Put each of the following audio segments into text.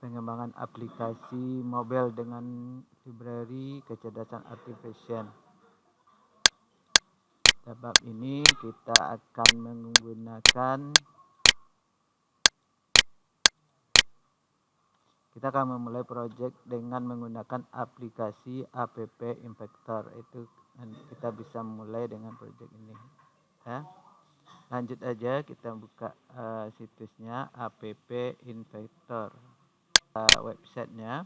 pengembangan aplikasi mobile dengan library kecerdasan artifisial. Pada bab ini kita akan memulai project dengan menggunakan aplikasi app inspector. Itu kita bisa mulai dengan project ini. Ya. Lanjut aja, kita buka situsnya app inspector. Websitenya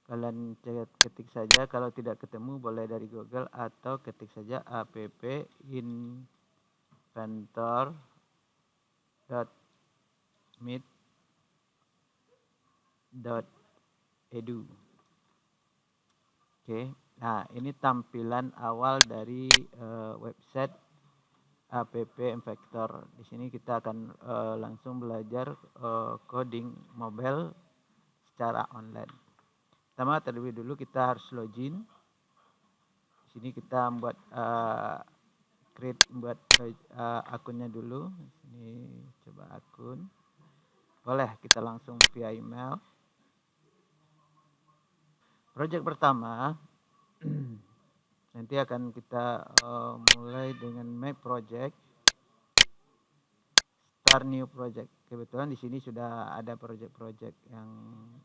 kalian ketik saja, kalau tidak ketemu boleh dari Google atau ketik saja appinventor.meet.edu. Oke, nah ini tampilan awal dari website app inspector. Di sini kita akan langsung belajar coding mobile secara online. Pertama, terlebih dulu kita harus login. Di sini kita buat akunnya dulu. Ini coba akun. Boleh kita langsung via email. Project pertama nanti akan kita mulai dengan My Project, Start New Project. Kebetulan di sini sudah ada project-project yang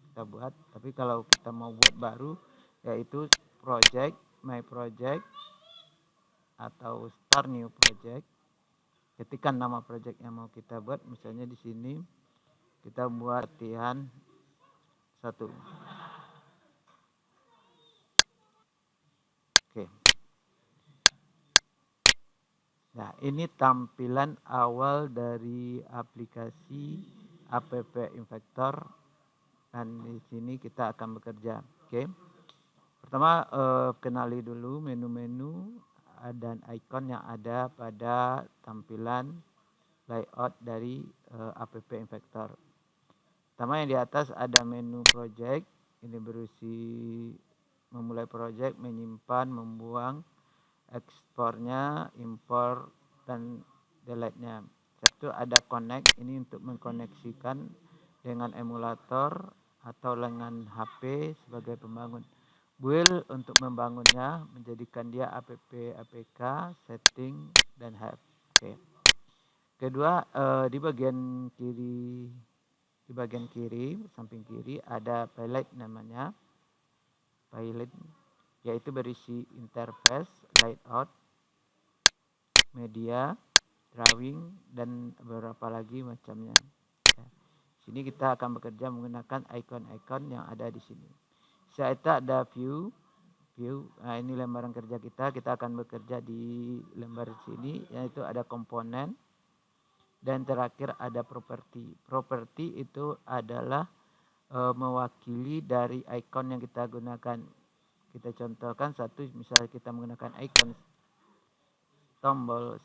kita buat, tapi kalau kita mau buat baru yaitu Project, My Project atau Start New Project. Ketikkan nama project yang mau kita buat, misalnya di sini kita buat latihan 1. Oke. Nah, ini tampilan awal dari aplikasi app inspector, dan di sini kita akan bekerja. Oke. Pertama, kenali dulu menu-menu dan icon yang ada pada tampilan layout dari app inspector. Pertama, yang di atas ada menu project. Ini berisi memulai project, menyimpan, membuang, ekspornya, import, dan delete-nya. Satu ada connect, ini untuk mengkoneksikan dengan emulator atau dengan HP sebagai pembangun. Build untuk membangunnya, menjadikan dia APK, setting, dan have. Oke. Kedua, di bagian kiri, samping kiri ada palette namanya. Palette yaitu berisi interface, layout, media, drawing, dan beberapa lagi macamnya. Ya. Sini kita akan bekerja menggunakan icon-icon yang ada di sini. Setelah ada view. Nah, ini lembaran kerja kita akan bekerja di lembar sini, yaitu ada komponen, dan terakhir ada properti. Properti itu adalah mewakili dari icon yang kita gunakan. Kita contohkan satu, misalnya kita menggunakan icon tombol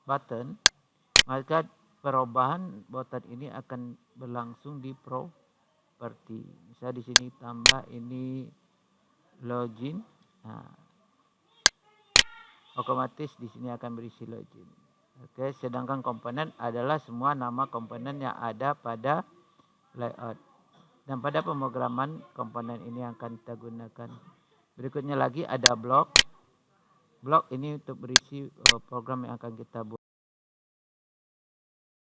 button, maka perubahan button ini akan berlangsung di properti. Misalnya di sini tambah ini login, nah, otomatis di sini akan berisi login. Oke, sedangkan komponen adalah semua nama komponen yang ada pada layout. Dan pada pemrograman komponen ini akan kita gunakan. Berikutnya lagi ada blok. Blok ini untuk berisi program yang akan kita buat.